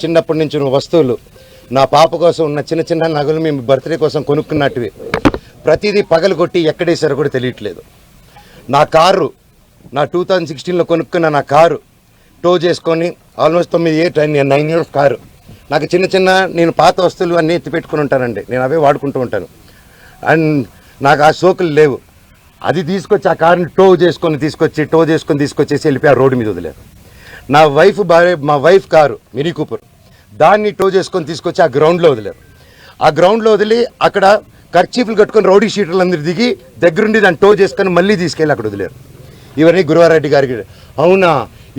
చిన్నప్పటి నుంచి ఉన్న వస్తువులు నా పాప కోసం ఉన్న చిన్న చిన్న నగలు మేము బర్త్డే కోసం కొనుక్కున్నట్టువి ప్రతిదీ పగలగొట్టి ఎక్కడేసారో కూడా తెలియట్లేదు. నా కారు నా 2016లో కొనుక్కున్న నా కారు టో చేసుకొని ఆల్మోస్ట్ 9 ఇయర్స్ కారు. నాకు చిన్న చిన్న నేను పాత వస్తువులు అన్నీ ఎత్తి పెట్టుకుని ఉంటానండి, నేను అవే వాడుకుంటూ ఉంటాను. అండ్ నాకు ఆ సోకులు లేవు. అది తీసుకొచ్చి ఆ కారుని టో చేసుకొని తీసుకొచ్చేసి వెళ్ళిపోయి ఆ రోడ్డు మీద వదిలేరు. నా మా వైఫ్ కారు మినీ కూపర్, దాన్ని టో చేసుకొని తీసుకొచ్చి ఆ గ్రౌండ్లో వదిలేరు. ఆ గ్రౌండ్లో వదిలి అక్కడ కర్చీఫ్లు కట్టుకొని రౌడీ షీటర్లు అందరూ దిగి దగ్గరుండి దాన్ని టో చేసుకొని మళ్ళీ తీసుకెళ్ళి అక్కడ వదిలేరు. ఇవన్నీ గురువారెడ్డి గారికి అవునా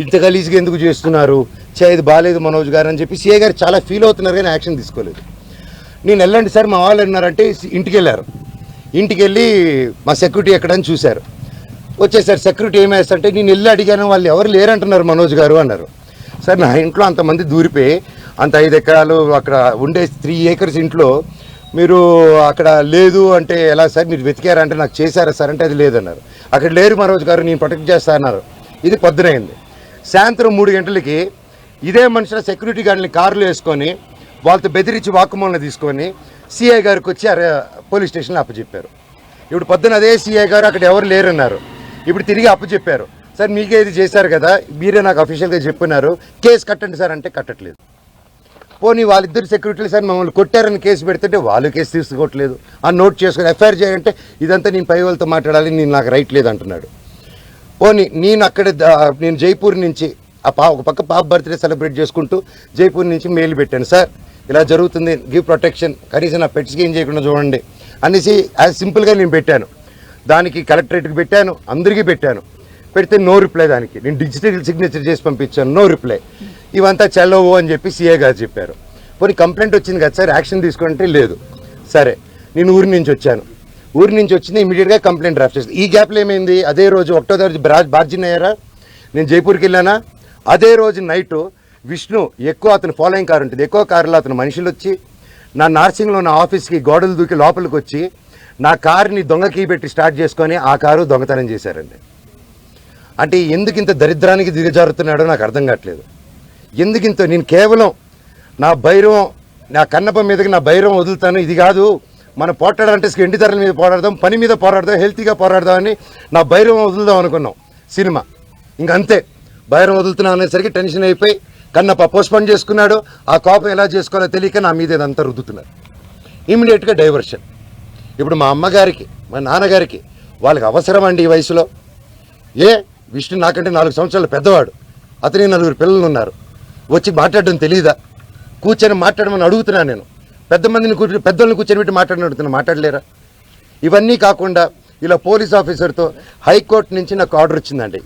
ఇంత గలీజ్గా ఎందుకు చేస్తున్నారు, ఇది బాగాలేదు మనోజ్ గారు అని చెప్పి సిఐ గారు చాలా ఫీల్ అవుతున్నారు, కానీ యాక్షన్ తీసుకోలేదు. నేను వెళ్ళండి సార్ మా వాళ్ళు అన్నారంటే ఇంటికి వెళ్ళారు. ఇంటికి వెళ్ళి మా సెక్యూరిటీ ఎక్కడని చూశారు. వచ్చేసారు సెక్యూరిటీ ఏమేస్తారంటే నేను వెళ్ళి అడిగాను, వాళ్ళు ఎవరు లేరంటున్నారు మనోజ్ గారు అన్నారు. సార్ నా ఇంట్లో అంతమంది దూరిపోయి అంత 5 ఎకరాలు అక్కడ ఉండే 3 acres ఇంట్లో మీరు అక్కడ లేదు అంటే ఎలా సార్, మీరు వెతికారంటే నాకు చేశారా సార్ అంటే అది లేదన్నారు. అక్కడ లేరు మనోజ్ గారు, నేను ప్రొటెక్ట్ చేస్తా అన్నారు. ఇది పొద్దునైంది. సాయంత్రం 3 గంటలకి ఇదే మనుషుల సెక్యూరిటీ గార్డుని కారులో వేసుకొని వాళ్ళతో బెదిరించి వాక్కుమూలన తీసుకొని సిఐ గారికి వచ్చి పోలీస్ స్టేషన్లో అప్పచెప్పారు. ఇప్పుడు పొద్దున అదే సిఐ గారు అక్కడ ఎవరు లేరన్నారు. ఇప్పుడు తిరిగి అప్పచెప్పారు. సార్ మీకే ఇది చేశారు కదా, మీరే నాకు అఫీషియల్గా చెప్పినారు, కేసు కట్టండి సార్ అంటే కట్టట్లేదు. పోనీ వాళ్ళిద్దరు సెక్యూరిటీలు సార్ మమ్మల్ని కొట్టారని కేసు పెడుతుంటే వాళ్ళు కేసు తీసుకోవట్లేదు. ఆ నోట్ చేసుకొని ఎఫ్ఐఆర్ చేయాలంటే ఇదంతా నేను పై వాళ్ళతో మాట్లాడాలి, నేను నాకు రైట్ లేదు అంటున్నాడు. పోనీ నేను జైపూర్ నుంచి ఒక పక్క పాప బర్త్డే సెలబ్రేట్ చేసుకుంటూ జైపూర్ నుంచి మెయిల్ పెట్టాను, సార్ ఇలా జరుగుతుంది, గివ్ ప్రొటెక్షన్, కనీసం నా పెట్స్కి ఏం చేయకుండా చూడండి అనేసి యాజ్ సింపుల్గా నేను పెట్టాను. దానికి కలెక్టరేట్కి పెట్టాను, అందరికీ పెట్టాను. పెడితే నో రిప్లై. దానికి నేను డిజిటల్ సిగ్నేచర్ చేసి పంపించాను, నో రిప్లై. ఇవంతా చెల్లవు అని చెప్పి సిఐ గారు చెప్పారు. పోనీ కంప్లైంట్ వచ్చింది కదా సార్, యాక్షన్ తీసుకుంటే లేదు. సరే నేను ఊరి నుంచి వచ్చాను, ఊరి నుంచి వచ్చింది ఇమీడియట్గా కంప్లైంట్ డ్రాఫ్ట్ చేస్తాను. ఈ గ్యాప్లో ఏమైంది, అదే రోజు 1వ తారీఖు బార్జిన్ అయ్యారా, నేను జైపూర్కి వెళ్ళానా, అదే రోజు నైటు విష్ణు అతను ఫాలోయింగ్ కారు ఉంటుంది, ఎక్కువ కారులో అతను మనుషులు వచ్చి నా నార్సింగ్లో నా ఆఫీస్కి గోడలు దూకి లోపలికి వచ్చి నా కారుని దొంగ కీ పెట్టి స్టార్ట్ చేసుకొని ఆ కారు దొంగతనం చేశారండి. అంటే ఎందుకింత దరిద్రానికి దిగజారుతున్నాడో నాకు అర్థం కావట్లేదు. ఎందుకింత నేను కేవలం నా భైరవం, నా కన్నప్ప మీదకి నా భైరవం వదులుతాను, ఇది కాదు మనం పోరాడాలంటే ఎండి ధరల మీద పోరాడదాం, పని మీద పోరాడదాం, హెల్తీగా పోరాడదామని నా భైరవం వదులుదాం అనుకున్నాం సినిమా. ఇంకంతే భైరవం వదులుతున్నాం అనేసరికి టెన్షన్ అయిపోయి కన్నప్ప పోస్ట్పోన్ చేసుకున్నాడు. ఆ కోపం ఎలా చేసుకోవాలో తెలియక నా మీద ఇదంతా రుద్దుతున్నారు. ఇమీడియట్గా డైవర్షన్. ఇప్పుడు మా అమ్మగారికి మా నాన్నగారికి వాళ్ళకి అవసరం అండి ఈ వయసులో. విష్ణు నాకంటే 4 సంవత్సరాలు పెద్దవాడు, అతని 4 పిల్లలు ఉన్నారు, వచ్చి మాట్లాడడం తెలియదా, కూర్చొని మాట్లాడమని అడుగుతున్నాను నేను. పెద్దోళ్ళని కూర్చొని పెట్టి అడుగుతున్నా, మాట్లాడలేరా? ఇవన్నీ కాకుండా ఇలా పోలీస్ ఆఫీసర్తో హైకోర్టు నుంచి నాకు ఆర్డర్ వచ్చిందండి,